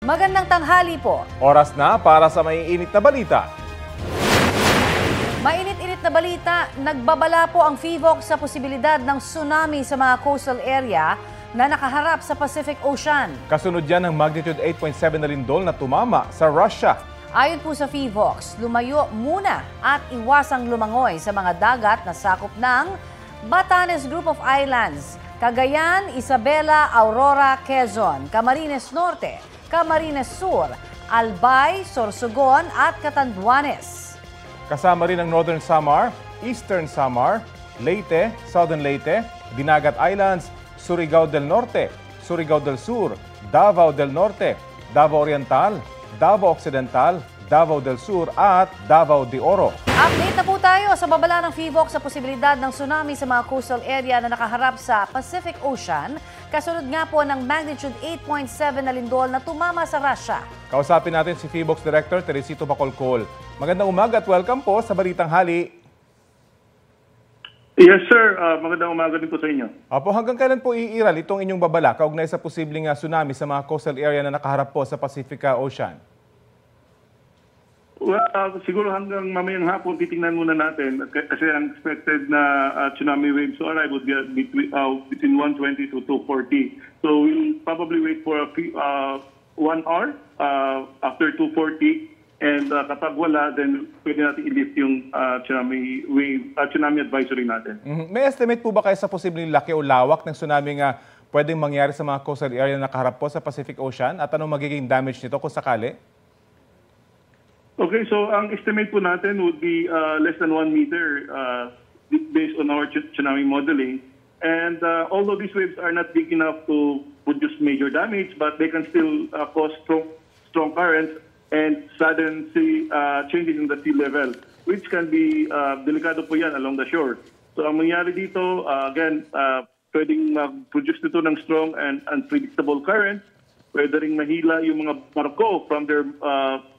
Magandang tanghali po. Oras na para sa maiinit na balita. Mainit-init na balita, nagbabala po ang PHIVOLCS sa posibilidad ng tsunami sa mga coastal area na nakaharap sa Pacific Ocean. Kasunod yan ng magnitude 8.7 na lindol na tumama sa Russia. Ayon po sa PHIVOLCS, lumayo muna at iwasang lumangoy sa mga dagat na sakop ng Batanes Group of Islands, Cagayan, Isabela, Aurora, Quezon, Camarines Norte, Camarines Sur, Albay, Sorsogon at Catanduanes. Kasama rin ang Northern Samar, Eastern Samar, Leyte, Southern Leyte, Dinagat Islands, Surigao del Norte, Surigao del Sur, Davao del Norte, Davao Oriental, Davao Occidental, Davao del Sur at Davao de Oro. Update na po tayo sa babala ng PHIVOLCS sa posibilidad ng tsunami sa mga coastal area na nakaharap sa Pacific Ocean. Kasunod nga po ng magnitude 8.7 na lindol na tumama sa Russia. Kausapin natin si PHIVOLCS Director Teresito Bacolcol. Magandang umaga at welcome po sa Balitang Hali. Yes sir, magandang umaga din po sa inyo. Apo, hanggang kailan po iiral itong inyong babala kaugnay sa posibleng tsunami sa mga coastal area na nakaharap po sa Pacific Ocean? Well, siguro hanggang mamayang hapon titingnan muna natin kasi ang expected na tsunami waves to arrive would be between 120 to 240. So we'll probably wait for 1 hour after 240 and kapag wala, then pwede natin i-lift yung tsunami advisory natin. May estimate po ba kayo sa posibleng laki o lawak ng tsunami nga pwedeng mangyari sa mga coastal area na nakaharap po sa Pacific Ocean at anong magiging damage nito kung sakali? Okay, so ang estimate po natin would be less than 1 meter based on our tsunami modeling. And although these waves are not big enough to produce major damage, but they can still cause strong currents and sudden changes in the sea level, which can be delikado po yan along the shore. So ang mangyari dito, again, pwedeng mag-produce nito ng strong and unpredictable currents. Pwede ring mahila yung mga barko from their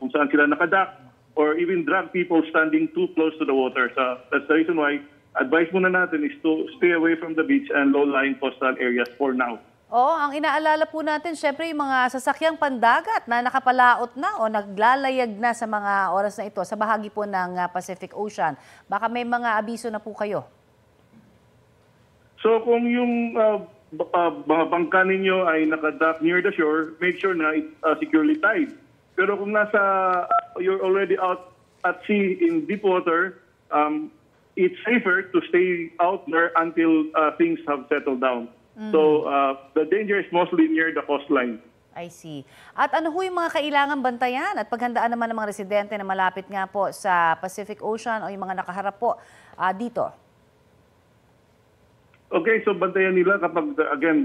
kung saan sila nakadock or even drag people standing too close to the water. So that's the reason why advice muna natin is to stay away from the beach and low-lying coastal areas for now. Oo, ang inaalala po natin, syempre yung mga sasakyang pandagat na nakapalaot na o naglalayag na sa mga oras na ito sa bahagi po ng Pacific Ocean. Baka may mga abiso na po kayo. So kung yung mga bangka ninyo ay nakadock near the shore, make sure na it's securely tied. Pero kung you're already out at sea in deep water, it's safer to stay out there until things have settled down. So the danger is mostly near the coastline. I see. At ano ho yung mga kailangan bantayan at paghandaan naman ng mga residente na malapit nga po sa Pacific Ocean o yung mga nakaharap po dito? Okay, so bantayan nila kapag, again,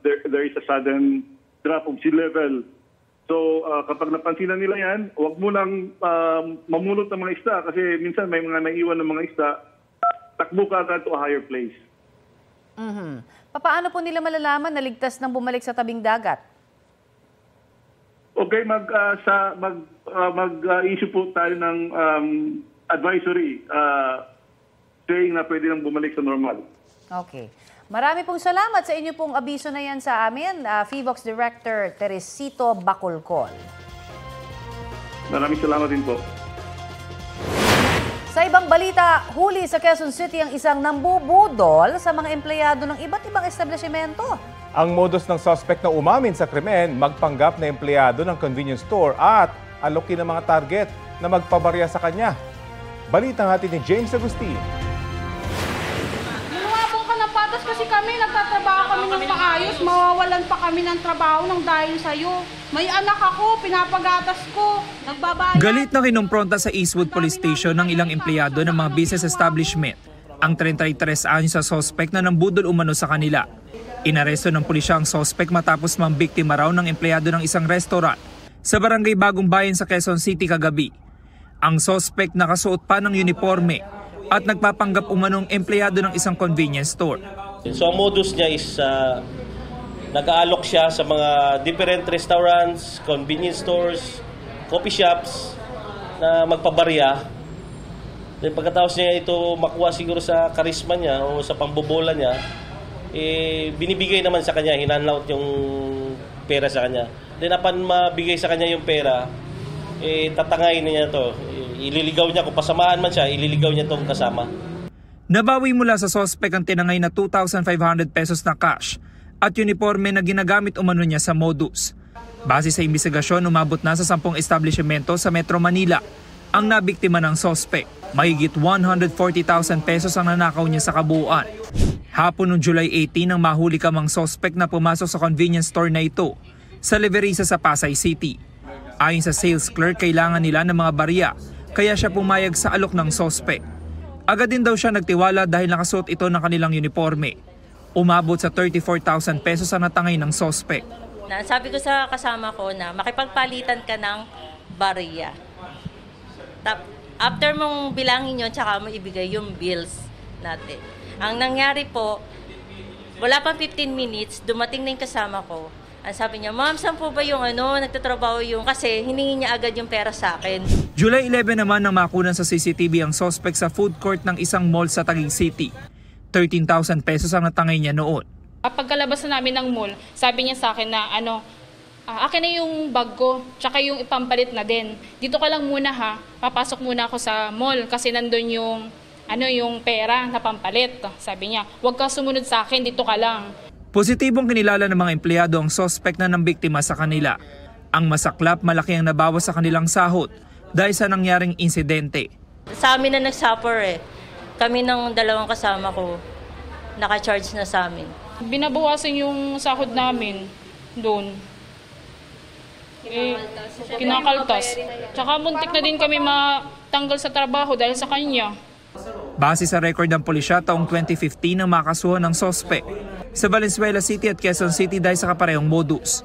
there is a sudden drop of sea level. So kapag napansinan nila yan, huwag mo lang mamulot ng mga isda kasi minsan may mga naiwan ng mga isda, takbo ka agad to a higher place. Paano po nila malalaman na ligtas nang bumalik sa tabing dagat? Okay, mag-issue po tayo ng advisory saying na pwede nang bumalik sa normal. Okay. Marami pong salamat sa inyo pong abiso na yan sa amin, PHIVOLCS Director Teresito Bacolcol. Maraming salamat din po. Sa ibang balita, huli sa Quezon City ang isang nambubudol sa mga empleyado ng iba't ibang establishmento. Ang modus ng suspect na umamin sa krimen, magpanggap na empleyado ng convenience store at alokin ng mga target na magpabarya sa kanya. Balita natin ni James Agustin. Patas kasi kami, nagtatrabaho kami ng maayos, mawawalan pa kami ng trabaho ng dahil sa'yo. May anak ako, pinapagatas ko, nagbabayad. Galit na kinumpronta sa Eastwood Police Station ng ilang empleyado ng mga business establishment ang 33 anyos sa sospek na nambudol umano sa kanila. Inaresto ng pulisya ang sospek matapos mambiktima raw ng empleyado ng isang restaurant sa barangay Bagong Bayan sa Quezon City kagabi. Ang sospek nakasuot pa ng uniforme at nagpapanggap umanong empleyado ng isang convenience store. So ang modus niya is nag-aalok siya sa mga different restaurants, convenience stores, coffee shops na magpabarya. Then pagkatapos niya ito makuha siguro sa karisma niya o sa pambobola niya, binibigay naman sa kanya, hinanlaut yung pera sa kanya. Then upon mabigay sa kanya yung pera, tatangay niya to. Ililigaw niya, kung pasamahan man siya, ililigaw niya tong kasama. Nabawi mula sa sospek ang tinangay na 2,500 pesos na cash at uniforme na ginagamit umano niya sa modus. Base sa imbestigasyon, umabot na sa 10 establishmento sa Metro Manila ang nabiktima ng sospek. Mahigit 140,000 pesos ang nanakaw niya sa kabuuan. Hapon noong July 18 nang mahuli kamang sospek na pumasok sa convenience store na ito sa Leverisa sa Pasay City. Ayon sa sales clerk, kailangan nila ng mga barya kaya siya pumayag sa alok ng sospek. Agad din daw siya nagtiwala dahil nakasuot ito ng kanilang uniforme. Umabot sa 34,000 pesos ang natangay ng sospek. Sabi ko sa kasama ko na makipagpalitan ka ng barya. After mong bilangin yun, tsaka mo ibigay yung bills natin. Ang nangyari po, wala pang 15 minutes, dumating na yung kasama ko. Ang sabi niya, ma'am, saan po ba yung nagtatrabaho yung, kasi hiningi niya agad yung pera sa akin. July 11 naman nang makunan sa CCTV ang suspect sa food court ng isang mall sa Taguig City. 13,000 pesos ang natangay niya noon. Pagkalabas na namin ng mall, sabi niya sa akin na akin na yung bag ko, tsaka yung ipampalit na din. Dito ka lang muna ha, papasok muna ako sa mall kasi nandun yung pera na pampalit. Sabi niya, huwag ka sumunod sa akin, dito ka lang. Positibong kinilala ng mga empleyado ang suspect na ng biktima sa kanila. Ang masaklap, malaki ang nabawas sa kanilang sahod dahil sa nangyaring insidente. Sa amin na nagsuffer kami ng dalawang kasama ko, naka-charge na sa amin. Binabawasan yung sahod namin doon. Kinakaltas. Tsaka muntik na din kami matanggal sa trabaho dahil sa kanya. Base sa record ng pulisya, taong 2015 ang makasuhan ng sospek sa Valenzuela City at Quezon City dahil sa kaparehong modus.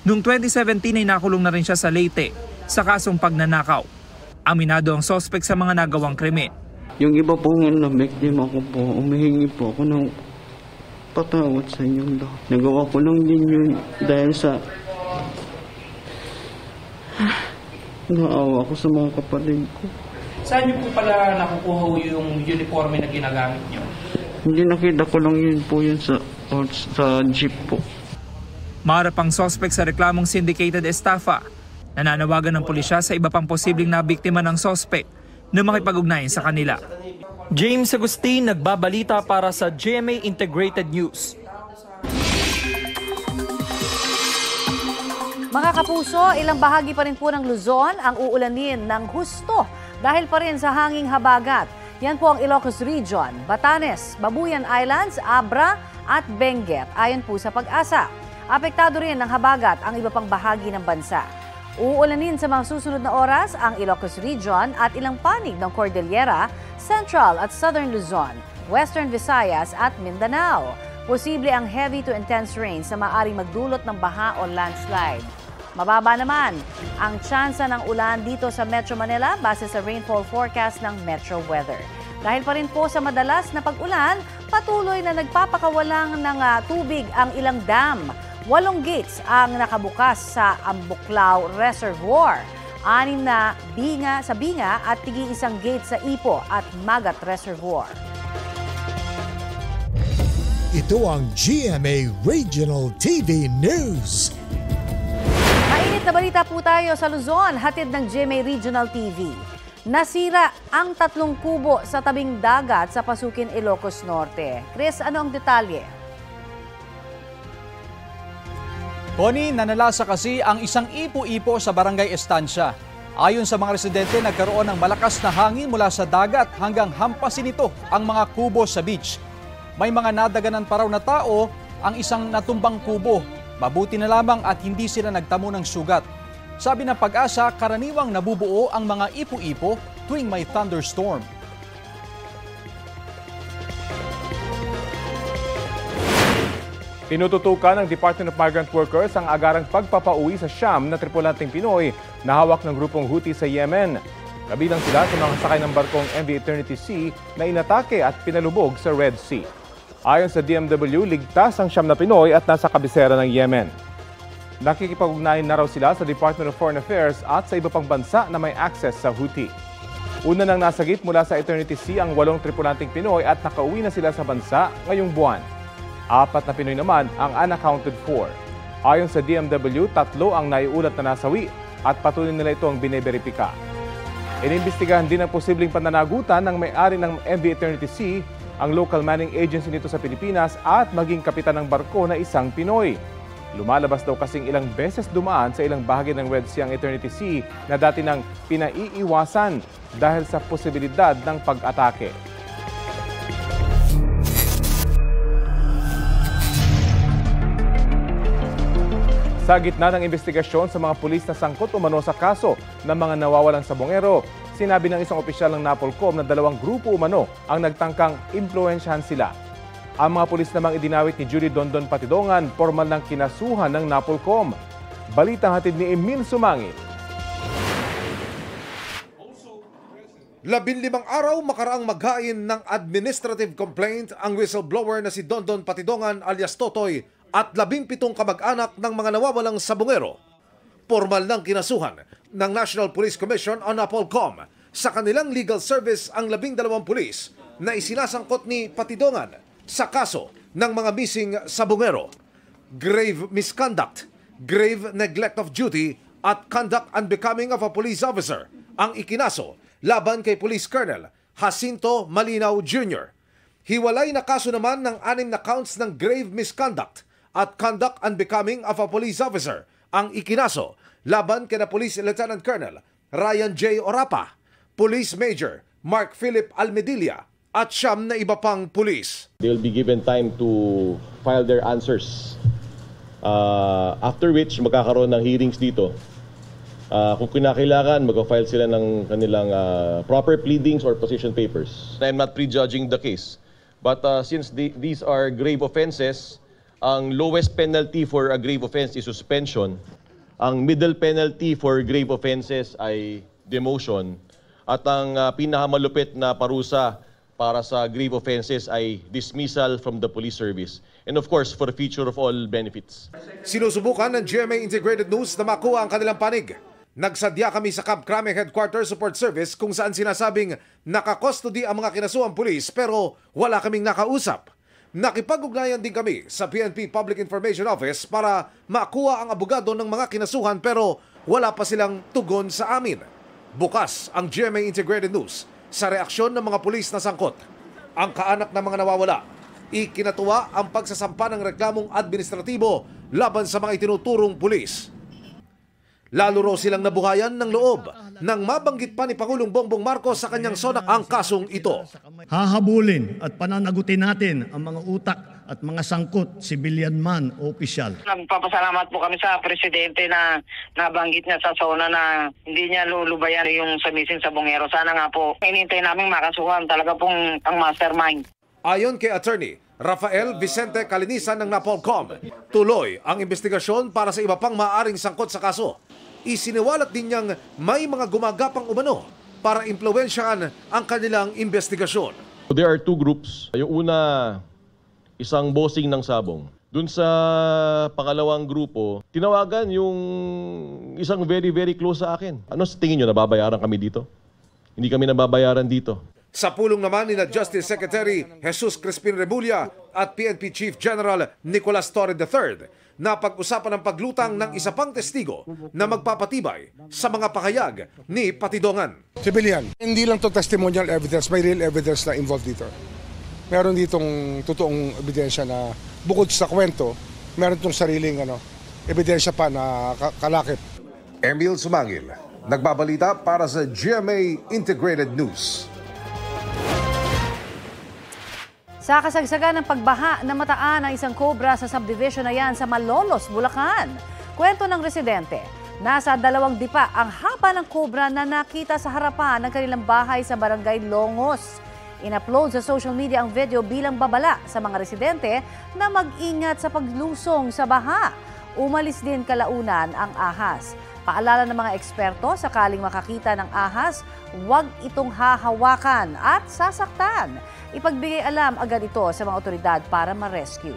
Noong 2017 ay nakulong na rin siya sa Leyte sa kasong pagnanakaw. Aminado ang sospek sa mga nagawang krimen. Yung iba po nga na victim ako po, umihingi po ako ng patawad sa inyong lahat. Nagawa ko lang din yun dahil sa naawa ko sa mga kapatid ko. Saan niyo po pala nakukuha yung uniforme na ginagamit niyo? Hindi, nakita ko lang yun po yun sa jeep po. Maharap ang sospek sa reklamong syndicated estafa. Nananawagan ng pulisya sa iba pang posibleng nabiktima ng sospek na makipag-ugnayan sa kanila. James Agustin, nagbabalita para sa GMA Integrated News. Mga kapuso, ilang bahagi pa rin po ng Luzon ang uulanin ng husto dahil pa rin sa hanging habagat. Yan po ang Ilocos Region, Batanes, Babuyan Islands, Abra at Benguet ayon po sa Pag-asa. Apektado rin ng habagat ang iba pang bahagi ng bansa. Uulanin sa mga susunod na oras ang Ilocos Region at ilang panig ng Cordillera, Central at Southern Luzon, Western Visayas at Mindanao. Posible ang heavy to intense rain sa maaaring magdulot ng baha o landslide. Mababa naman ang tsansa ng ulan dito sa Metro Manila base sa rainfall forecast ng Metro Weather. Dahil pa rin po sa madalas na pag-ulan, patuloy na nagpapakawalang ng tubig ang ilang dam. 8 gates ang nakabukas sa Ambuklao Reservoir. 6 na sa Binga at tig-1 gate sa Ipo at Magat Reservoir. Ito ang GMA Regional TV News. Mainit na balita po tayo sa Luzon, hatid ng GMA Regional TV. Nasira ang 3 kubo sa tabing dagat sa Pasukin, Ilocos Norte. Chris, ano ang detalye? Connie, nanalasa kasi ang isang ipo-ipo sa Barangay Estancia. Ayon sa mga residente, nagkaroon ng malakas na hangin mula sa dagat hanggang hampasin ito ang mga kubo sa beach. May mga nadaganan pa raw na tao ang isang natumbang kubo. Mabuti na lamang at hindi sila nagtamo ng sugat. Sabi ng Pag-asa, karaniwang nabubuo ang mga ipo-ipo tuwing may thunderstorm. Tinututukan ng Department of Migrant Workers ang agarang pagpapauwi sa Siyam na tripulanteng Pinoy na hawak ng grupong Houthi sa Yemen. Kabilang sila sa mga sakay ng barkong MV Eternity Sea na inatake at pinalubog sa Red Sea. Ayon sa DMW, ligtas ang Siyam na Pinoy at nasa kabisera ng Yemen. Nakikipag-ugnayan na raw sila sa Department of Foreign Affairs at sa iba pang bansa na may access sa Houthi. Una nang nasagip mula sa Eternity Sea ang 8 tripulanteng Pinoy at nakauwi na sila sa bansa ngayong buwan. 4 na Pinoy naman ang unaccounted for. Ayon sa DMW, 3 ang naiulat na nasawi at patuloy nila itong bineberipika. Inimbestigahan din ang posibleng pananagutan ng may-ari ng MV Eternity Sea, ang local manning agency nito sa Pilipinas at maging kapitan ng barko na isang Pinoy. Lumalabas daw kasing ilang beses dumaan sa ilang bahagi ng Red Sea ang Eternity Sea na dati nang pinaiiwasan dahil sa posibilidad ng pag-atake. Sa gitna ng investigasyon sa mga pulis na sangkot umano sa kaso ng mga nawawalang sabongero, sinabi ng isang opisyal ng NAPOLCOM na 2 grupo umano ang nagtangkang impluwensyahan sila. Ang mga pulis namang idinawit ni Judy Dondon Patidongan, formal ng kinasuhan ng NAPOLCOM. Balitang hatid ni Emil Sumangil. 15 araw makaraang maghain ng administrative complaint ang whistleblower na si Dondon Patidongan alias Totoy at 17 kamag-anak ng mga nawawalang sabongero. Formal ng kinasuhan ng National Police Commission o NAPOLCOM sa kanilang legal service ang 12 pulis na isinasangkot ni Patidongan sa kaso ng mga missing sabongero. Grave misconduct, grave neglect of duty at conduct unbecoming of a police officer ang ikinaso laban kay Police Colonel Jacinto Malinaw Jr. Hiwalay na kaso naman ng 6 na counts ng grave misconduct at conduct unbecoming of a police officer ang ikinaso laban kina Police Lieutenant Colonel Ryan J. Orapa, Police Major Mark Philip Almedilla at 9 na iba pang pulis. They will be given time to file their answers. After which magkakaroon ng hearings dito. Kung kinakailangan, mag-file sila ng kanilang proper pleadings or position papers. I'm not prejudging the case. But since these are grave offenses, ang lowest penalty for a grave offense is suspension. Ang middle penalty for grave offenses ay demotion. At ang pinakamalupit na parusa para sa grave offenses ay dismissal from the police service. And of course, for the future of all benefits. Sinusubukan ng GMA Integrated News na makuha ang kanilang panig. Nagsadya kami sa Camp Crame Headquarters Support Service kung saan sinasabing nakakustody ang mga kinasuang pulis pero wala kaming nakausap. Nakipag-ugnayan din kami sa PNP Public Information Office para makuha ang abogado ng mga kinasuhan pero wala pa silang tugon sa amin. Bukas ang GMA Integrated News sa reaksyon ng mga pulis na sangkot. Ang kaanak ng mga nawawala, ikinatuwa ang pagsasampa ng reklamong administratibo laban sa mga itinuturong pulis. Lalo raw silang nabuhayan ng loob nang mabanggit pa ni Pangulong Bongbong Marcos sa kanyang SONA ang kasong ito. Hahabulin at pananagutin natin ang mga utak at mga sangkot, civilian man o opisyal. Nagpapasalamat po kami sa Presidente na nabanggit niya sa SONA na hindi niya lulubayan yung sa missing sabongero. Sana nga po, hinintay namin makasuhan talaga pong ang mastermind. Ayon kay Attorney Rafael Vicente Calinisan ng NAPOLCOM, tuloy ang investigasyon para sa iba pang maaaring sangkot sa kaso. Isiniwalat din niyang may mga gumagapang umano para impluwensyahan ang kanilang investigasyon. There are 2 groups. Yung una, isang bossing ng sabong. Dun sa pangalawang grupo, tinawagan yung isang very, very close sa akin. Ano sa tingin nyo, nababayaran kami dito? Hindi kami nababayaran dito. Sa pulong naman ni Justice Secretary Jesus Crispin Rebulla at PNP Chief General Nicolas Torre III na pag-usapan ang paglutang ng isa pang testigo na magpapatibay sa mga pahayag ni Patidongan. Civilian, hindi lang to testimonial evidence, may real evidence na involved dito. Meron ditong totoong ebidensya na bukod sa kwento, meron itong sariling ebidensya pa na kalakip. Emil Sumangil, nagbabalita para sa GMA Integrated News. Sa kasagsagan ng pagbaha na mataan ng isang cobra sa subdivision na yan sa Malolos, Bulacan. Kwento ng residente, nasa 2 dipa ang haba ng cobra na nakita sa harapan ng kanilang bahay sa Barangay Longos. In-upload sa social media ang video bilang babala sa mga residente na mag-ingat sa paglusong sa baha. Umalis din kalaunan ang ahas. Paalala ng mga eksperto, sakaling makakita ng ahas, huwag itong hahawakan at sasaktan. Ipagbigay alam agad ito sa mga otoridad para ma-rescue.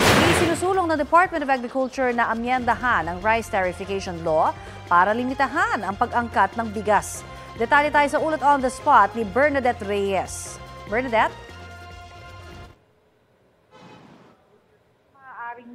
Isinusulong ng Department of Agriculture na amyendahan ang Rice Tariffication Law para limitahan ang pag-angkat ng bigas. Detalye tayo sa ulat on the spot ni Bernadette Reyes. Bernadette?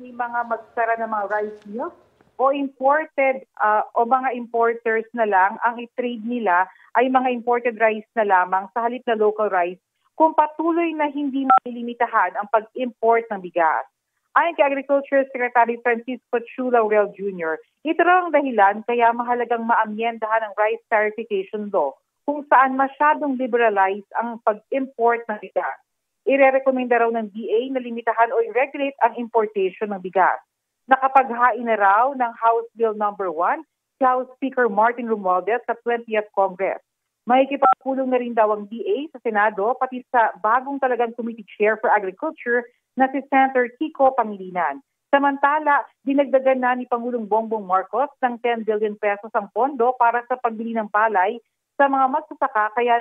may mga magsara ng mga rice mills o imported o mga importers na lang ang i-trade nila ay mga imported rice na lamang sa halip na local rice kung patuloy na hindi malilimitahan ang pag-import ng bigas. Ayon kay Agriculture Secretary Francisco Chu Laurel Jr., ito raw ang dahilan kaya mahalagang maamyendahan ang rice tarification law kung saan masyadong liberalize ang pag-import ng bigas. Irerekomenda raw ng DA na limitahan o i-regulate ang importation ng bigas. Nakapaghain na raw ng House Bill No. 1 si House Speaker Martin Romualdez sa 20th Congress. Makikipagpulong na rin daw ang DA sa Senado pati sa bagong talagang Committee Chair for Agriculture na si Senator Kiko Pangilinan. Samantala, dinagdagan na ni Pangulong Bongbong Marcos ng 10 billion pesos ang pondo para sa pagbili ng palay sa mga magsasaka kaya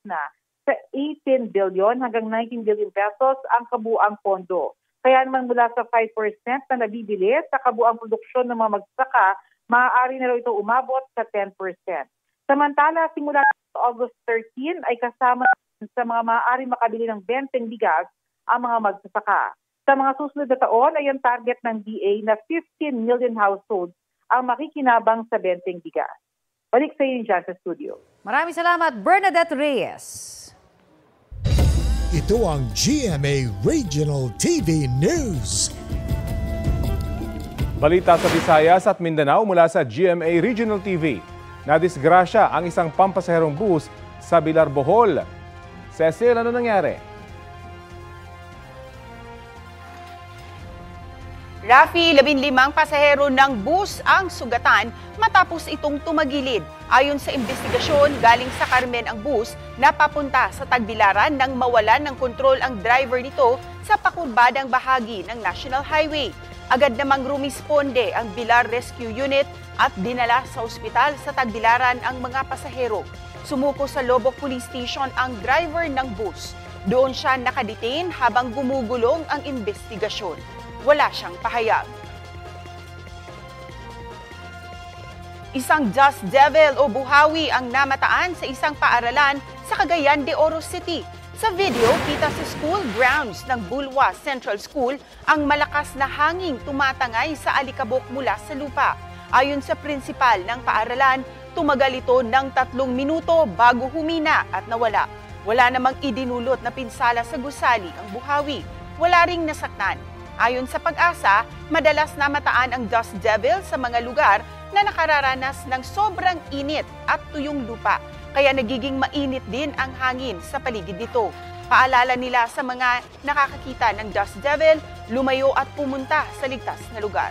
na sa 18 billion hanggang 19 billion pesos ang kabuang pondo. Kaya naman mula sa 5% na nabibili sa kabuang produksyon ng mga magsasaka, maaari na raw ito umabot sa 10%. Samantala, simula sa August 13 ay kasama sa mga maaari makabili ng 20 bigas ang mga magsasaka. Sa mga susunod na taon ay ang target ng DA na 15 million households ang makikinabang sa 20 bigas. Balik sa iyo dyan sa studio. Maraming salamat, Bernadette Reyes. Ito ang GMA Regional TV News. Balita sa Visayas at Mindanao mula sa GMA Regional TV. Nadisgrasya ang isang pampasaherong bus sa Bilar, Bohol. Cecil, ano nangyari? Rafi, 15 pasahero ng bus ang sugatan matapos itong tumagilid. Ayon sa investigasyon, galing sa Carmen ang bus na papunta sa Tagbilaran nang mawalan ng kontrol ang driver nito sa pakurbadang bahagi ng National Highway. Agad namang rumisponde ang Bilar Rescue Unit at dinala sa ospital sa Tagbilaran ang mga pasahero. Sumuko sa Lobok Police Station ang driver ng bus. Doon siya nakadetain habang gumugulong ang investigasyon. Wala siyang pahayag. Isang dust devil o buhawi ang namataan sa isang paaralan sa Cagayan de Oro City. Sa video, kita sa school grounds ng Bulwa Central School ang malakas na hanging tumatangay sa alikabok mula sa lupa. Ayon sa prinsipal ng paaralan, tumagal ito ng 3 minuto bago humina at nawala. Wala namang idinulot na pinsala sa gusali ang buhawi. Wala ring nasaktan. Ayon sa Pag-asa, madalas namataan ang dust devil sa mga lugar na nakararanas ng sobrang init at tuyong lupa, kaya nagiging mainit din ang hangin sa paligid nito. Paalala nila sa mga nakakakita ng dust devil, lumayo at pumunta sa ligtas na lugar.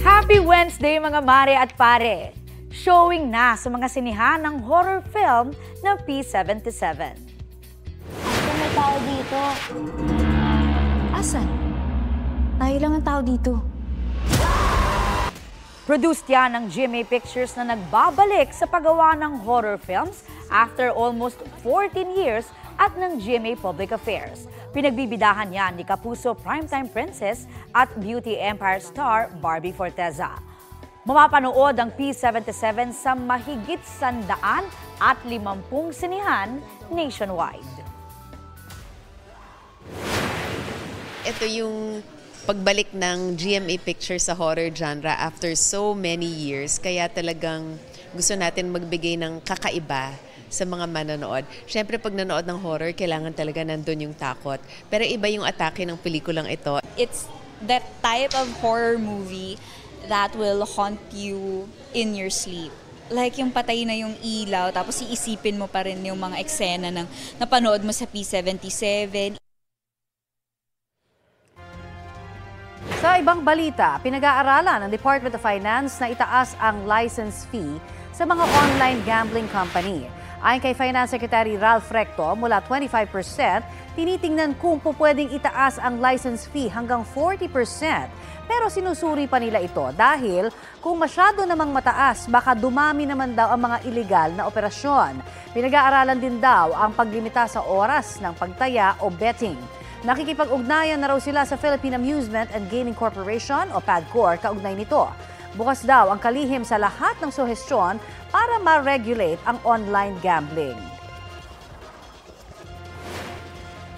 Happy Wednesday mga mare at pare! Showing na sa mga sinihan ng horror film ng P77. May tao dito. Asan? Tayo lang ang tao dito. Produced yan ng GMA Pictures na nagbabalik sa paggawa ng horror films after almost 14 years at ng GMA Public Affairs. Pinagbibidahan yan ni Kapuso Primetime Princess at Beauty Empire star Barbie Forteza. Mamapanood ang P77 sa mahigit 150 sinihan nationwide. Ito yung pagbalik ng GMA Pictures sa horror genre after so many years. Kaya talagang gusto natin magbigay ng kakaiba sa mga manonood. Siyempre, pag nanood ng horror, kailangan talaga nandun yung takot. Pero iba yung atake ng pelikulang ito. It's that type of horror movie that will haunt you in your sleep. Like yung patay na yung ilaw, tapos iisipin mo pa rin yung mga eksena ng napanood mo sa P77. Sa ibang balita, pinag-aaralan ng Department of Finance na itaas ang license fee sa mga online gambling company. Ayon kay Finance Secretary Ralph Recto, mula 25%, tinitingnan kung pwedeng itaas ang license fee hanggang 40%. Pero sinusuri pa nila ito dahil kung masyado namang mataas, baka dumami naman daw ang mga illegal na operasyon. Pinag-aaralan din daw ang paglimita sa oras ng pagtaya o betting. Nakikipag-ugnayan na raw sila sa Philippine Amusement and Gaming Corporation o PAGCOR kaugnay nito. Bukas daw ang kalihim sa lahat ng suhestyon para ma-regulate ang online gambling.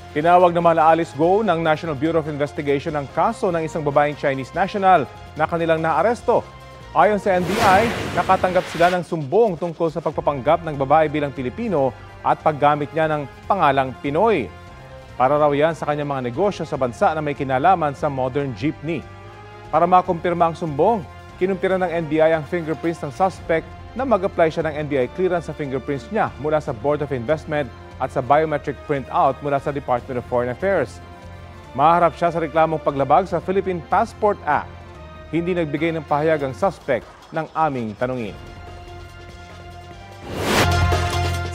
Tinawag naman na Alice Go ng National Bureau of Investigation ang kaso ng isang babaeng Chinese national na kanilang naaresto. Ayon sa NBI, nakatanggap sila ng sumbong tungkol sa pagpapanggap ng babae bilang Pilipino at paggamit niya ng pangalang Pinoy. Para raw yan sa kanyang mga negosyo sa bansa na may kinalaman sa modern jeepney. Para makumpirma ang sumbong, kinumpira ng NBI ang fingerprints ng suspect na mag-apply siya ng NBI clearance sa fingerprints niya mula sa Board of Investment at sa biometric printout mula sa Department of Foreign Affairs. Maharap siya sa reklamong paglabag sa Philippine Passport Act. Hindi nagbigay ng pahayag ang suspect ng aming tanungin.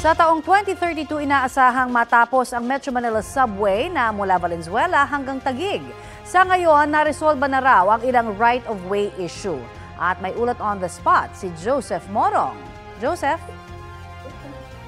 Sa taong 2032, inaasahang matapos ang Metro Manila Subway na mula Valenzuela hanggang Taguig. Sa ngayon, naresolba na raw ang ilang right-of-way issue. At may ulat on the spot si Joseph Morong. Joseph?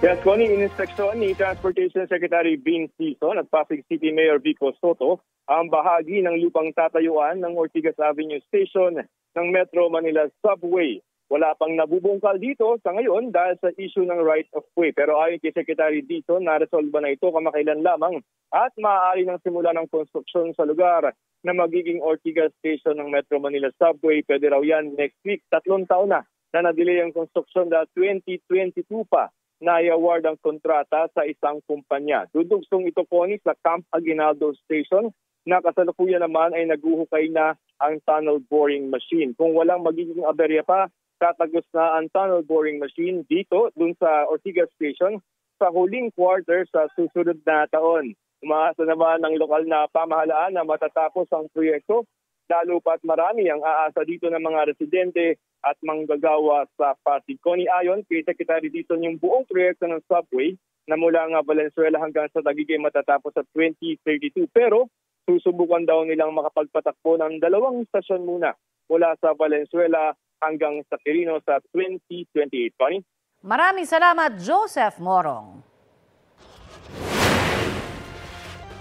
Yes, Connie, in-inspeksyon ni Transportation Secretary Bean Season at Pasig City Mayor Vico Soto ang bahagi ng lupang tatayuan ng Ortigas Avenue Station ng Metro Manila Subway. Wala pang nabubungkal dito sa ngayon dahil sa issue ng right-of-way. Pero ayon kay Secretary Dizon, naresolba na ito kamakailan lamang at maaari nang simula ng konstruksyon sa lugar na magiging Ortigas Station ng Metro Manila Subway. Pwede raw yan next week. 3 taon na na-delay ang konstruksyon dahil 2022 pa na i-award ang kontrata sa isang kumpanya. Dudugsong ito po sa Camp Aguinaldo Station na kasalukuyan naman ay naguhukay na ang tunnel boring machine. Kung walang magiging aberya pa, tatagos na ang tunnel boring machine dito, dun sa Ortigas Station, sa huling quarter sa susunod na taon. Umaasa naman ng lokal na pamahalaan na matatapos ang proyekto, lalo pa't marami ang aasa dito ng mga residente at manggagawa sa Pasig. Connie, ayon kay Secretary Dizon, yung buong proyekto ng subway na mula nga Valenzuela hanggang sa Taguig ay matatapos sa 2032. Pero susubukan daw nilang makapagpatakbo ng 2 stasyon muna mula sa Valenzuela hanggang sa Quirino sa 2028. Connie? Maraming salamat, Joseph Morong.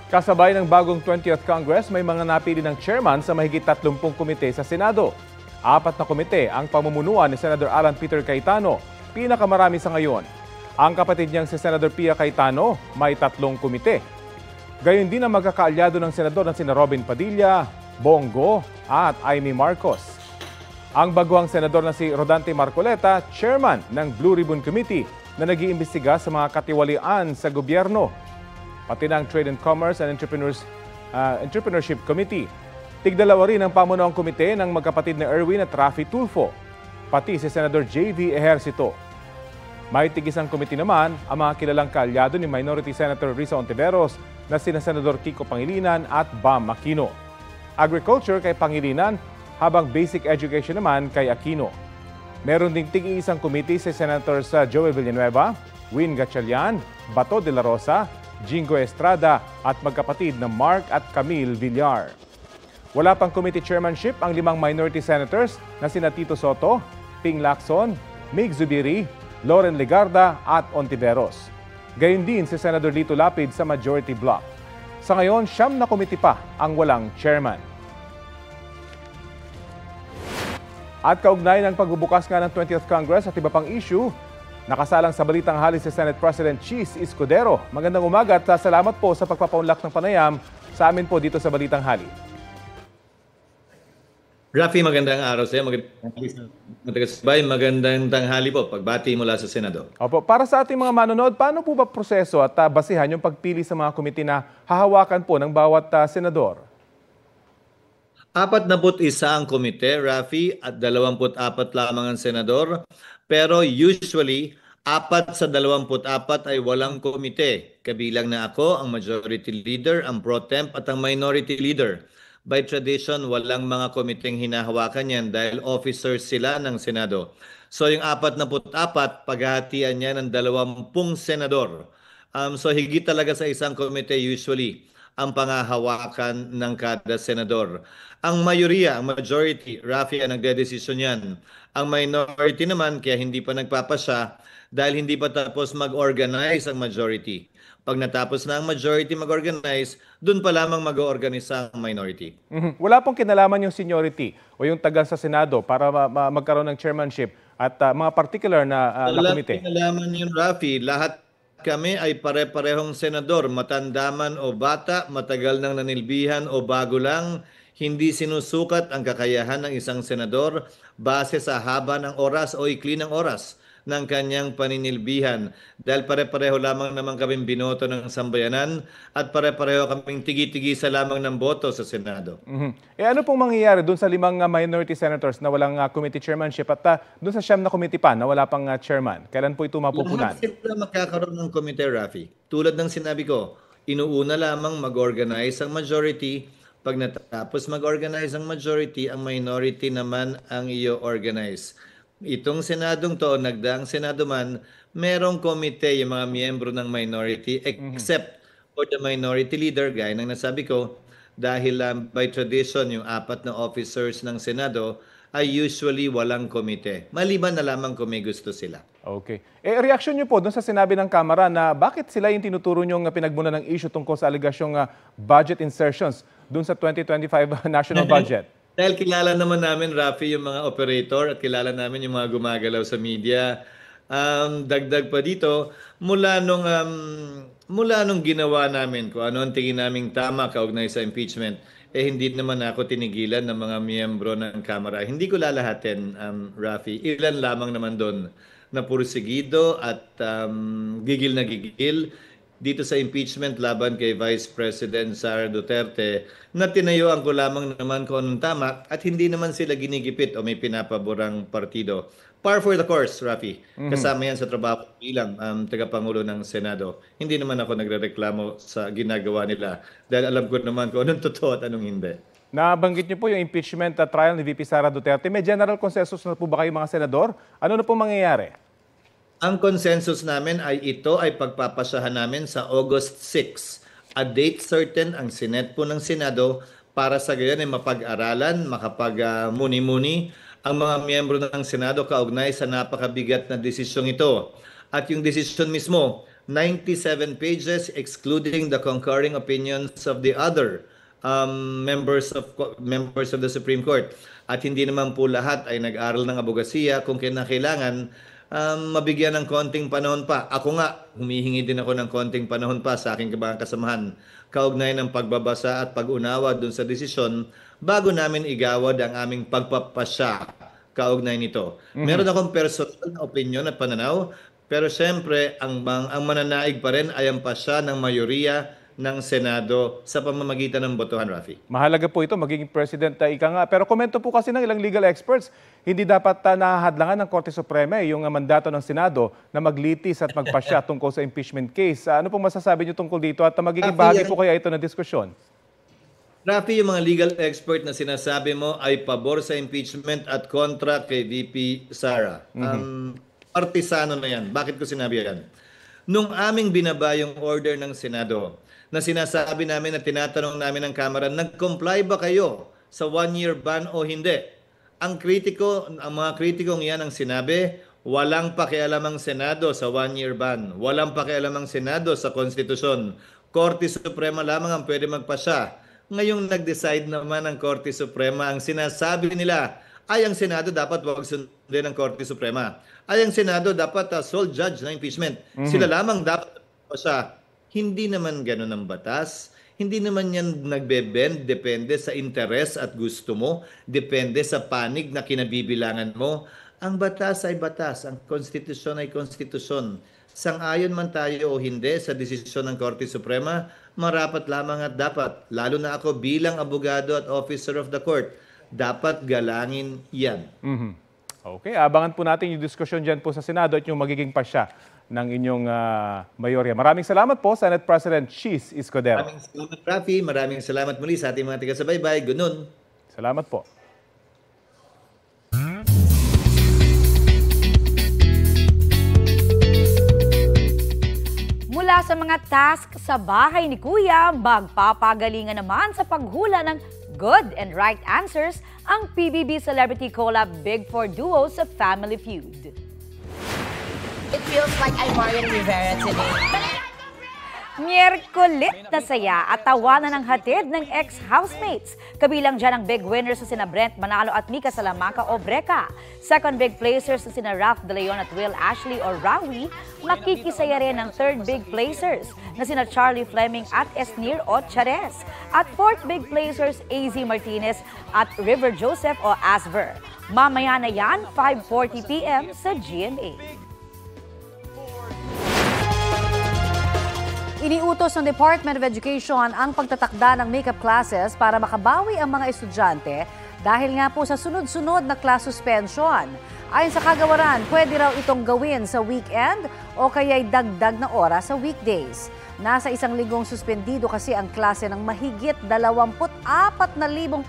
Kasabay ng bagong 20th Congress, may mga napili ng chairman sa mahigit 30 komite sa Senado. 4 na komite ang pamumunuan ni Senator Alan Peter Cayetano, pinakamarami sa ngayon. Ang kapatid niyang si Senator Pia Cayetano may 3 komite. Gayon din ang magkakaalyado ng senador na sina Robin Padilla, Bongo at Amy Marcos. Ang baguhang senador na si Rodante Marcoleta, chairman ng Blue Ribbon Committee na nag-iimbestiga sa mga katiwalian sa gobyerno. Pati ng Trade and Commerce and Entrepreneurship Committee. Tig-2 rin ang pamunuang komite ng magkapatid na Erwin at Rafi Tulfo, pati si Senator J.V. Ejercito. May tig-isang komite naman ang mga kilalang kaalyado ni Minority Senator Risa Ontiveros na sina Senador Kiko Pangilinan at Bam Aquino. Agriculture kay Pangilinan, habang Basic Education naman kay Aquino. Meron ding tig-iisang komite si Senators Joel Villanueva, Win Gatchalian, Bato de la Rosa, Jingo Estrada at magkapatid na Mark at Camille Villar. Wala pang committee chairmanship ang 5 minority senators na sina Tito Soto, Ping Lacson, Mig Zubiri, Loren Legarda at Ontiveros. Gayon din si Senator Lito Lapid sa majority block. Sa ngayon, 9 na committee pa ang walang chairman. At kaugnay ng pagbubukas nga ng 20th Congress at iba pang issue, nakasalang sa Balitang Hali si Senate President Cheese Escudero. Magandang umaga at salamat po sa pagpapaunlak ng panayam sa amin po dito sa Balitang Hali. Rafi, magandang araw sa iyo. Magandang tanghali po. Pagbati mula sa Senado. Opo, para sa ating mga manonood, paano po ba proseso at basihan yung pagpili sa mga komite na hahawakan po ng bawat senador? 41 ang komite, Rafi, at 24 lamang ang senador. Pero usually, 4 sa 24 ay walang komite. Kabilang na ako, ang majority leader, ang pro temp at ang minority leader. By tradition, walang mga komiteng hinahawakan yan dahil officers sila ng Senado. So yung 44, paghahatian niya ng 20 senador. So higit talaga sa isang komite usually ang pangahawakan ng kada senador. Ang mayoriya, ang majority, Rafi ang nagdedesisyon yan. Ang minority naman, kaya hindi pa nagpapasya dahil hindi pa tapos mag-organize ang majority. Pag natapos na ang majority mag-organize, doon pa lamang mag-organize ang minority. Wala pong kinalaman yung seniority o yung taga sa Senado para magkaroon ng chairmanship at mga particular na komite? Wala kinalaman yung Rafi. Lahat kami ay pare-parehong senador, matanda man o bata, matagal nang nanilbihan o bago lang, hindi sinusukat ang kakayahan ng isang senador base sa haba ng oras o ikli ng oras ng kanyang paninilbihan. Dahil pare-pareho lamang naman kaming binoto ng sambayanan at pare-pareho kaming tigi-tigisa lamang ng boto sa Senado. Ano pong mangyayari doon sa 5 minority senators na walang committee chairmanship at doon sa 9 na committee pa na wala pang chairman? Kailan po ito mapupunan? Lahat sila magkakaroon ng komite, Rafi. Tulad ng sinabi ko, inuuna lamang mag-organize ang majority. Pag natapos mag-organize ang majority, ang minority naman ang i-organize. Itong Senadong to, nagdaang Senado man, merong komite yung mga miyembro ng minority except for the minority leader, gaya ng nasabi ko, dahil by tradition yung 4 na officers ng Senado ay usually walang komite. Maliban na lamang kung may gusto sila. Okay. Reaksyon niyo po doon sa sinabi ng Kamara na bakit sila yung tinuturo niyong pinagmulan ng issue tungkol sa aligasyong budget insertions doon sa 2025 national budget? Dahil kilala naman namin, Rafi, yung mga operator at kilala namin yung mga gumagalaw sa media. Dagdag pa dito, mula nung ginawa namin kung ano ang tingin naming tama kaugnay sa impeachment, hindi naman ako tinigilan ng mga miyembro ng Kamara. Hindi ko lalahatin, Rafi. Ilan lamang naman doon na pursigido at gigil na gigil dito sa impeachment laban kay Vice President Sara Duterte na tinayuan ko lamang naman kung anong tama at hindi naman sila ginigipit o may pinapaborang partido. Par for the course, Rafi. Kasama yan sa trabaho bilang tagapangulo ng Senado. Hindi naman ako nagrereklamo sa ginagawa nila dahil alam ko naman kung anong totoo at anong hindi. Nabanggit niyo po yung impeachment trial ni VP Sara Duterte. May general consensus na po ba kayo mga senador? Ano na po mangyayari? Ang consensus namin ay ito ay pagpapasahan namin sa August 6. A date certain ang Senate po ng Senado para sa gayon ay mapag-aralan, makapag-muni-muni ang mga miyembro ng Senado kaugnay sa napakabigat na desisyong ito. At yung desisyon mismo, 97 pages excluding the concurring opinions of the other members of the Supreme Court. At hindi naman po lahat ay nag-aral ng abogasiya kung kinakailangan mabigyan ng konting panahon pa. Ako nga, humihingi din ako ng konting panahon pa sa aking mga kasamahan kaugnay ng pagbabasa at pag-unawa dun sa desisyon bago namin igawad ang aming pagpapasya kaugnay nito. Meron akong personal na opinion at pananaw, pero siyempre, ang mananaig pa rin ay ang pasya ng mayoriya ng Senado sa pamamagitan ng botohan, Rafi. Mahalaga po ito, magiging president ika nga. Pero komento po kasi ng ilang legal experts, hindi dapat nahahadlangan ng Korte Suprema yung mandato ng Senado na maglitis at magpasya tungkol sa impeachment case. Ano pong masasabi niyo tungkol dito at magiging bahagi po kaya ito ng diskusyon? Rafi, yung mga legal expert na sinasabi mo ay pabor sa impeachment at kontra kay VP Sara. Partisano na yan. Bakit ko sinabi yan? Nung aming binaba yung order ng Senado, na sinasabi namin na tinatanong namin ng Kamara, nag-comply ba kayo sa 1-year ban o hindi? Ang mga kritikong yan ang sinabi, walang pakialam ang Senado sa 1-year ban. Walang pakialam ang Senado sa konstitusyon. Korte Suprema lamang ang pwede magpasya. Ngayong nag-decide naman ang Korte Suprema, ang sinasabi nila ay ang Senado dapat wag sundin ng Korte Suprema. Ay ang Senado dapat sole judge ng impeachment. Sila lamang dapat magpasya. Hindi naman gano'n ang batas. Hindi naman yan nagbe-bend. Depende sa interes at gusto mo. Depende sa panig na kinabibilangan mo. Ang batas ay batas. Ang konstitusyon ay konstitusyon. Sang-ayon man tayo o hindi sa desisyon ng Korte Suprema, marapat lamang at dapat, lalo na ako bilang abogado at officer of the court, dapat galangin yan. Okay, abangan po natin yung diskusyon dyan po sa Senado at yung magiging pasya ng inyong mayorya. Maraming salamat po, Senate President Chis Escudero. Maraming salamat, Rafi. Maraming salamat muli sa ating mga taga-subaybay. Ganun. Salamat po. Mula sa mga task sa bahay ni Kuya, magpapagalingan naman sa paghula ng good and right answers ang PBB Celebrity Collab Big Four duo sa Family Feud. It feels like I'm Marian Rivera today. Miyerkulit na saya at tawanan ng hatid ng ex-housemates. Kabilang dyan ang big winners sa sina Brent Manalo at Mika Salamaca o Breca. Second big placers sa sina Ralph De Leon at Will Ashley o Rawi. Makikisaya rin ang third big placers na sina Charlie Fleming at Esnir o Chares. At fourth big placers AZ Martinez at River Joseph o Asver. Mamaya na yan, 5:40 p.m. sa GMA. Iniutos ng Department of Education ang pagtatakda ng makeup classes para makabawi ang mga estudyante dahil nga po sa sunod-sunod na class suspension. Ayon sa kagawaran, pwede raw itong gawin sa weekend o kaya'y dagdag na oras sa weekdays. Nasa 1 linggong suspendido kasi ang klase ng mahigit 24,000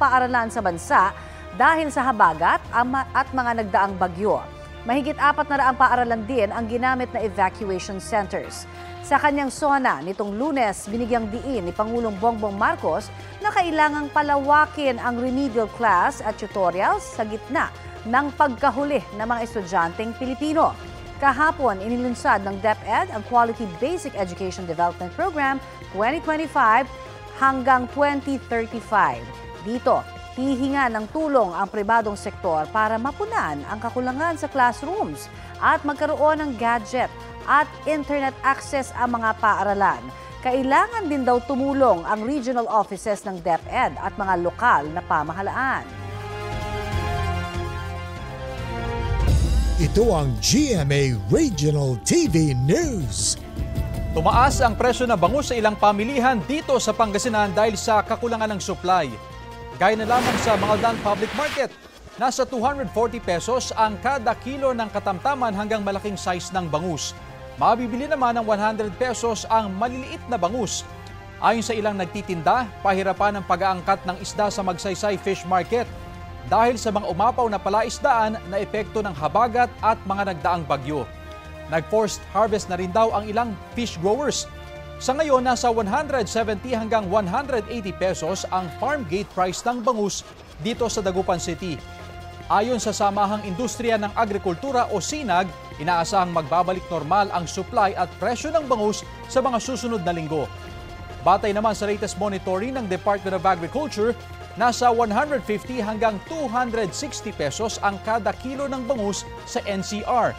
paaralan sa bansa dahil sa habagat at mga nagdaang bagyo. Mahigit 400 paaralan din ang ginamit na evacuation centers. Sa kanyang SONA nitong Lunes, binigyang diin ni Pangulong Bongbong Marcos na kailangang palawakin ang remedial class at tutorials sa gitna ng pagkahuli ng mga estudyanteng Pilipino. Kahapon, inilunsad ng DepEd ang Quality Basic Education Development Program 2025 hanggang 2035. Dito, hihinga ng tulong ang pribadong sektor para mapunan ang kakulangan sa classrooms at magkaroon ng gadget at internet access ang mga paaralan. Kailangan din daw tumulong ang regional offices ng DepEd at mga lokal na pamahalaan. Ito ang GMA Regional TV News. Tumaas ang presyo ng bangus sa ilang pamilihan dito sa Pangasinan dahil sa kakulangan ng supply. Gaya na lamang sa Maldan Public Market, nasa 240 pesos ang kada kilo ng katamtaman hanggang malaking size ng bangus. Mabibili naman ng 100 pesos ang maliliit na bangus. Ayon sa ilang nagtitinda, pahirapan ang pag-aangkat ng isda sa Magsaysay Fish Market dahil sa mga umapaw na palaisdaan na epekto ng habagat at mga nagdaang bagyo. Nag-forced harvest na rin daw ang ilang fish growers. Sa ngayon, nasa 170 hanggang 180 pesos ang farm gate price ng bangus dito sa Dagupan City. Ayon sa Samahang Industriya ng Agrikultura o SINAG, inaasahang magbabalik normal ang supply at presyo ng bangus sa mga susunod na linggo. Batay naman sa latest monitoring ng Department of Agriculture, nasa 150 hanggang 260 pesos ang kada kilo ng bangus sa NCR.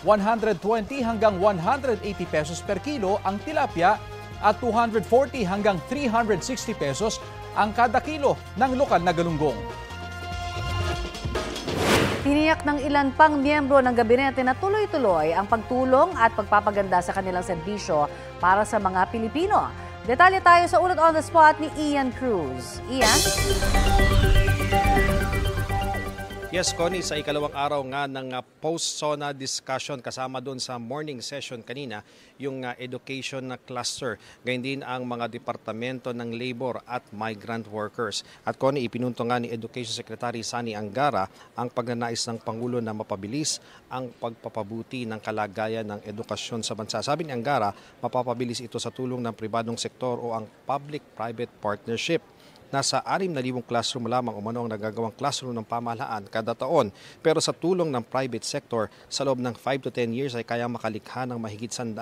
120 hanggang 180 pesos per kilo ang tilapia at 240 hanggang 360 pesos ang kada kilo ng lokal na galunggong. Tiniyak ng ilan pang miyembro ng gabinete na tuloy-tuloy ang pagtulong at pagpapaganda sa kanilang serbisyo para sa mga Pilipino. Detalye tayo sa Ulat on the Spot ni Ian Cruz. Ian? Yes, Connie, sa ikalawang araw nga ng post-SONA discussion kasama doon sa morning session kanina, yung education na cluster, gayon din ang mga departamento ng labor at migrant workers. At Connie, ipinunto nga ni Education Secretary Sani Angara ang pagnanais ng Pangulo na mapabilis ang pagpapabuti ng kalagayan ng edukasyon sa bansa. Sabi ni Angara, mapapabilis ito sa tulong ng pribadong sektor o ang public-private partnership. Nasa 6,000 classroom lamang umano ang nagagawang classroom ng pamahalaan kada taon. Pero sa tulong ng private sector, sa loob ng 5 to 10 years ay kaya makalikha ng mahigit 100,000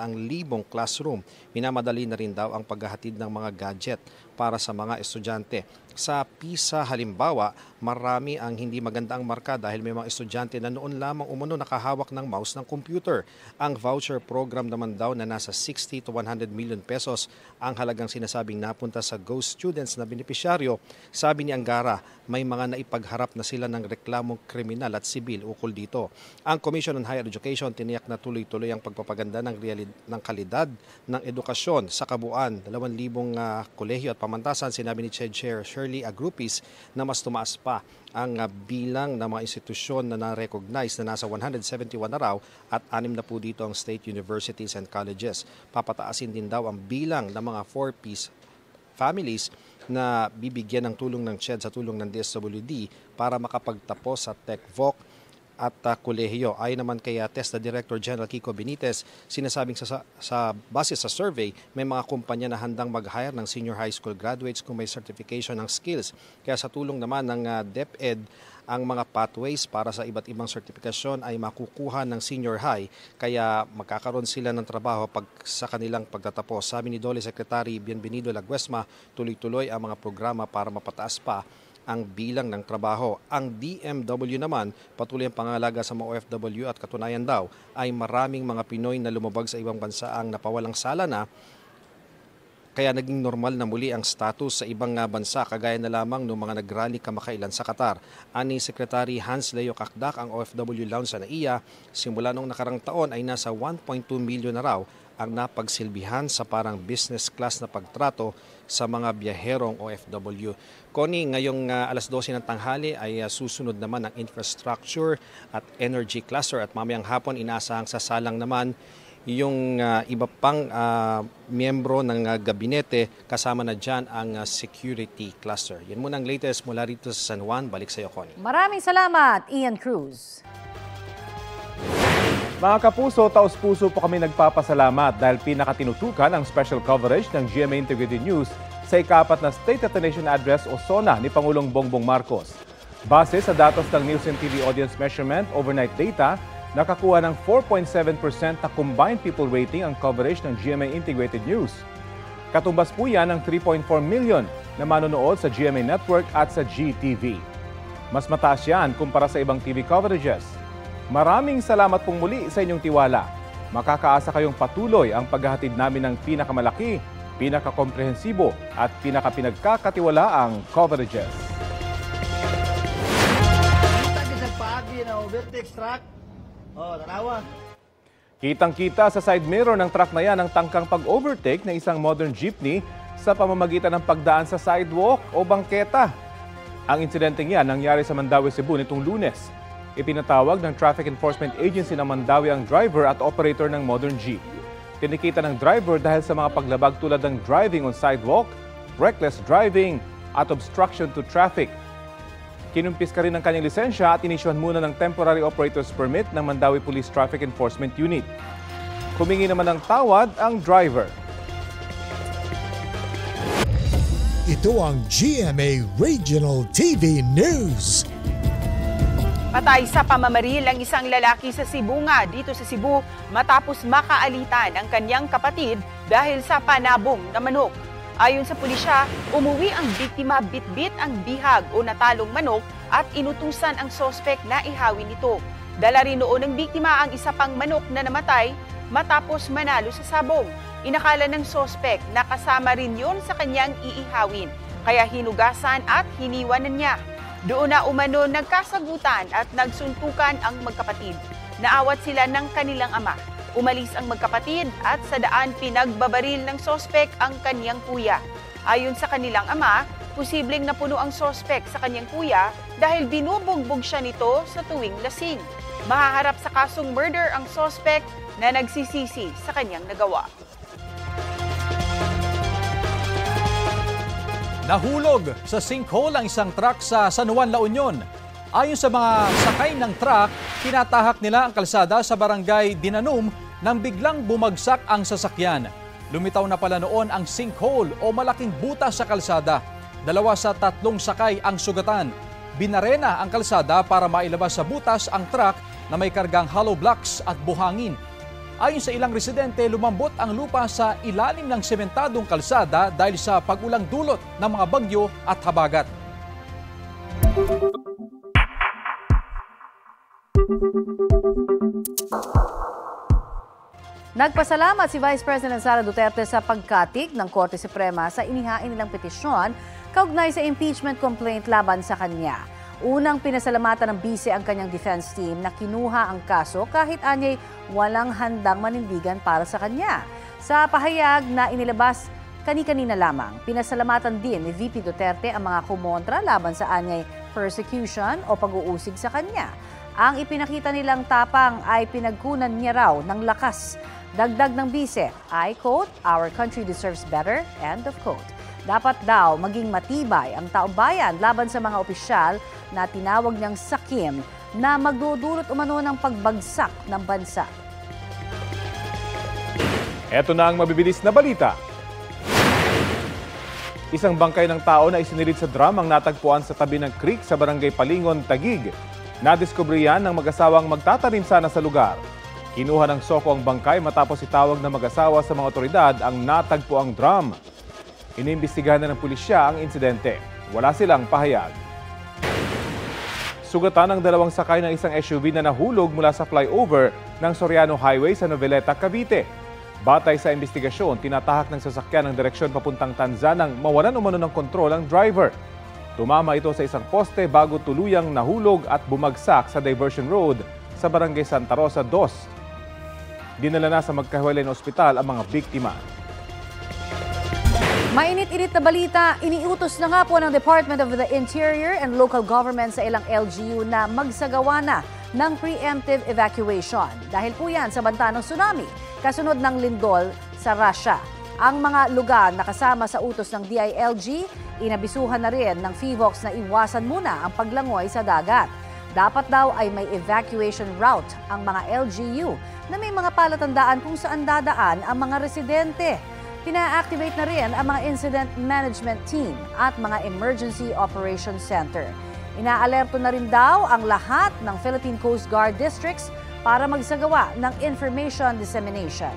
classroom. Minamadali na rin daw ang paghahatid ng mga gadget para sa mga estudyante. Sa PISA halimbawa, marami ang hindi maganda ang marka dahil may mga estudyante na noon lamang umano nakahawak ng mouse ng computer. Ang voucher program naman daw na nasa 60 to 100 million pesos ang halagang sinasabing napunta sa ghost students na benepisyaryo. Sabi ni Angara, may mga naipagharap na sila ng reklamong kriminal at sibil ukol dito. Ang Commission on Higher Education tiniyak na tuloy-tuloy ang pagpapaganda ng kalidad ng edukasyon sa kabuuan. 2,000 kolehiyo at pamantasan, sinabi ni Chair Shirley Agrupis na mas tumaas pa ang bilang ng mga institusyon na na-recognize na nasa 171 na raw at 6 na po dito ang state universities and colleges. Papataasin din daw ang bilang ng mga 4-piece families na bibigyan ng tulong ng CHED sa tulong ng DSWD para makapagtapos sa TechVoc at kolehiyo. Ayon naman kay TESDA Director General Kiko Benitez, sinasabing sa base sa survey, may mga kumpanya na handang mag-hire ng senior high school graduates kung may certification ng skills. Kaya sa tulong naman ng DepEd, ang mga pathways para sa iba't ibang sertifikasyon ay makukuha ng senior high, kaya magkakaroon sila ng trabaho sa kanilang pagtatapos. Sabi ni DOLE Secretary Bienvenido Laguesma, tuloy-tuloy ang mga programa para mapataas pa ang bilang ng trabaho. Ang DMW naman, patuloy ang pangalaga sa mga OFW at katunayan daw ay maraming mga Pinoy na lumabag sa ibang bansa ang napawalang sala na, kaya naging normal na muli ang status sa ibang bansa, kagaya na lamang ng mga nagrally kamakailan sa Qatar. Ani Secretary Hans Leo Kakdak, ang OFW lounge sa NAIA, simula noong nakarang taon ay nasa 1.2 milyon na raw ang napagsilbihan sa parang business class na pagtrato sa mga biyaherong OFW. Connie, ngayong alas 12 ng tanghali ay susunod naman ang infrastructure at energy cluster at mamayang hapon inaasahang sasalang naman yung iba pang miyembro ng gabinete, kasama na dyan ang security cluster. Yan muna ang latest mula rito sa San Juan. Balik sa iyo, Connie. Maraming salamat, Ian Cruz. Mga kapuso, taos-puso po kami nagpapasalamat dahil pinakatinutukan ang special coverage ng GMA Integrated News sa ika-4 na State of the Nation Address o SONA ni Pangulong Bongbong Marcos. Base sa datos ng News and TV Audience Measurement Overnight Data, nakakuha ng 4.7% na combined people rating ang coverage ng GMA Integrated News. Katumbas po yan ng 3.4 million na manonood sa GMA Network at sa GTV. Mas mataas yan kumpara sa ibang TV coverages. Maraming salamat pong muli sa inyong tiwala. Makakaasa kayong patuloy ang paghahatid namin ng pinakamalaki, pinakakomprehensibo at pinakapinagkakatiwalaang coverages. Kitang-kita sa side mirror ng truck na yan ang tangkang pag-overtake ng isang modern jeepney sa pamamagitan ng pagdaan sa sidewalk o bangketa. Ang insidenteng yan nangyari sa Mandaue, Cebu nitong Lunes. Ipinatawag ng Traffic Enforcement Agency ng Mandaue ang driver at operator ng modern jeep. Tinikita ng driver dahil sa mga paglabag tulad ng driving on sidewalk, reckless driving at obstruction to traffic. Kinumpis ka rin ang kanyang lisensya at inisyuhan muna ng Temporary Operator's Permit ng Mandaue Police Traffic Enforcement Unit. Humingi naman ng tawad ang driver. Ito ang GMA Regional TV News. Patay sa pamamaril ang isang lalaki sa Sibunga dito sa Cebu matapos makaalitan ang kanyang kapatid dahil sa panabong na manok. Ayon sa pulisya, umuwi ang biktima bitbit ang bihag o natalong manok at inutusan ang sospek na ihawin ito. Dala rin noon ng biktima ang isa pang manok na namatay matapos manalo sa sabong. Inakala ng sospek na kasama rin yun sa kanyang iihawin, kaya hinugasan at hiniwanan niya. Doon na umano nagkasagutan at nagsuntukan ang magkapatid. Naawat sila ng kanilang ama. Umalis ang magkapatid at sa daan pinagbabaril ng sospek ang kanyang kuya. Ayon sa kanilang ama, posibleng napuno ang sospek sa kanyang kuya dahil binubugbog siya nito sa tuwing lasing. Mahaharap sa kasong murder ang sospek na nagsisisi sa kanyang nagawa. Nahulog sa sinkhole ang isang truck sa San Juan, La Union. Ayon sa mga sakay ng truck, tinatahak nila ang kalsada sa barangay Dinanum nang biglang bumagsak ang sasakyan. Lumitaw na pala noon ang sinkhole o malaking butas sa kalsada. 2 sa 3 sakay ang sugatan. Binarena ang kalsada para mailabas sa butas ang truck na may kargang hollow blocks at buhangin. Ayon sa ilang residente, lumambot ang lupa sa ilalim ng sementadong kalsada dahil sa pag-ulang dulot ng mga bagyo at habagat. Nagpasalamat si Vice President Sara Duterte sa pagkatik ng Korte Suprema sa inihain nilang petisyon kaugnay sa impeachment complaint laban sa kanya. Unang pinasalamatan ng bise ang kanyang defense team na kinuha ang kaso kahit anyay walang handang manindigan para sa kanya. Sa pahayag na inilabas kani-kanina lamang, pinasalamatan din ni VP Duterte ang mga kumontra laban sa anyay persecution o pag-uusig sa kanya. Ang ipinakita nilang tapang ay pinagkunan niya raw ng lakas. Dagdag ng bise, I quote, "Our country deserves better," end of quote. Dapat daw maging matibay ang taumbayan laban sa mga opisyal na tinawag niyang sakim na magdudulot umano ng pagbagsak ng bansa. Ito na ang mabibilis na balita. Isang bangkay ng tao na isinirid sa drum ang natagpuan sa tabi ng creek sa barangay Palingon, Taguig. Nadiskubre yan ng mag-asawang magtatanim sana sa lugar. Kinuha ng soko ang bangkay matapos itawag ng mag-asawa sa mga otoridad ang natagpuang drum. Inimbestigahan na ng pulisya ang insidente. Wala silang pahayag. Sugatan ng dalawang sakay ng isang SUV na nahulog mula sa flyover ng Soriano Highway sa Noveleta, Cavite. Batay sa investigasyon, tinatahak ng sasakyan ng direksyon papuntang Tanza nang mawalan umano ng kontrol ang driver. Tumama ito sa isang poste bago tuluyang nahulog at bumagsak sa diversion road sa barangay Santa Rosa 2. Dinala na sa magkahiwalay na ospital ang mga biktima. Mainit-init na balita, iniutos na nga po ng Department of the Interior and Local Government sa ilang LGU na magsagawa na ng preemptive evacuation. Dahil po yan sa banta ng tsunami, kasunod ng lindol sa Russia. Ang mga lugar na kasama sa utos ng DILG, inabisuhan na rin ng PHIVOLCS na iwasan muna ang paglangoy sa dagat. Dapat daw ay may evacuation route ang mga LGU na may mga palatandaan kung saan dadaan ang mga residente. Pina-activate na rin ang mga Incident Management Team at mga Emergency Operations Center. Inaalerto na rin daw ang lahat ng Philippine Coast Guard districts para magsagawa ng information dissemination.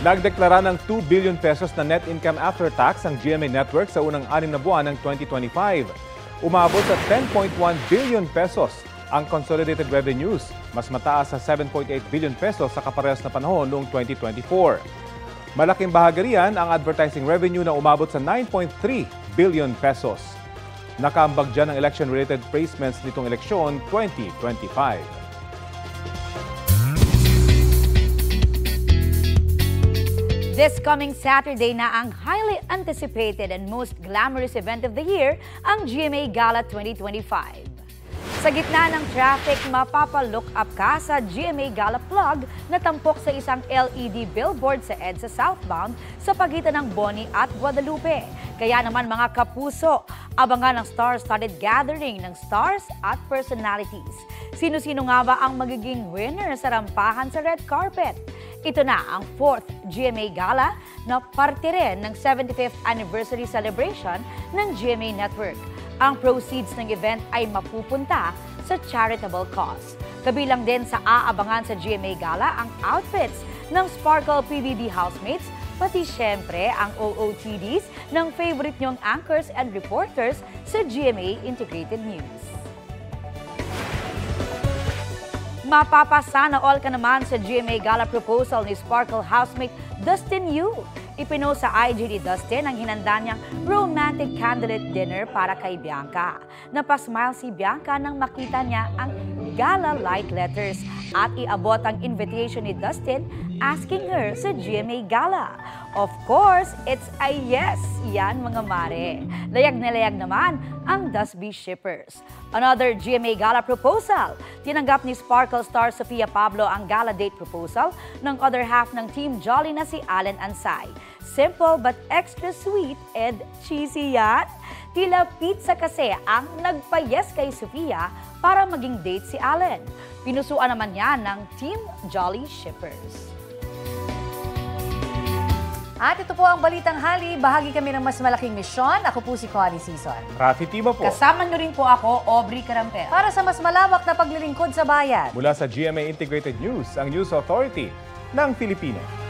Nagdeklara ng 2 billion pesos na net income after tax ang GMA Network sa unang 6 na buwan ng 2025. Umabot sa 10.1 billion pesos ang consolidated revenues, mas mataas sa 7.8 billion pesos sa kaparehas na panahon noong 2024. Malaking bahagi riyan ang advertising revenue na umabot sa 9.3 billion pesos. Nakaambag dyan ang election-related placements nitong eleksyon 2025. This coming Saturday na ang highly anticipated and most glamorous event of the year, ang GMA Gala 2025. Sa gitna ng traffic, mapapalook up ka sa GMA Gala Plug na tampok sa isang LED billboard sa EDSA southbound sa pagitan ng Boni at Guadalupe. Kaya naman mga kapuso, abangan ang star-studded gathering ng stars at personalities. Sino-sino nga ba ang magiging winner sa rampahan sa red carpet? Ito na ang 4th GMA Gala na parte rin ng 75th anniversary celebration ng GMA Network. Ang proceeds ng event ay mapupunta sa charitable cause. Kabilang din sa aabangan sa GMA Gala ang outfits ng Sparkle PBB housemates, pati syempre ang OOTDs ng favorite nyong anchors and reporters sa GMA Integrated News. Mapapasana all ka naman sa GMA Gala proposal ni Sparkle housemate Dustin Yu. Ipinost sa IG ni Dustin ang hinanda niyang romantic candlelit dinner para kay Bianca. Napasmile si Bianca nang makita niya ang gala-like letters at iabot ang invitation ni Dustin asking her sa GMA Gala. Of course, it's a yes! Yan mga mare. Layag na layag naman ang Dusby shippers. Another GMA Gala proposal. Tinanggap ni Sparkle star Sofia Pablo ang gala date proposal ng other half ng Team Jolly na si Allen Ansay. Simple but extra sweet and cheesy yan. Tila pizza kasi ang nagpa-yes kay Sofia para maging date si Allen. Pinusuan naman niya ng Team Jolly shippers. At ito po ang Balitang Hali. Bahagi kami ng mas malaking misyon. Ako po si Connie Season. Rafi Tiba po. Kasama nyo rin po ako, Aubrey Carampel. Para sa mas malawak na paglilingkod sa bayan. Mula sa GMA Integrated News, ang News Authority ng Filipino.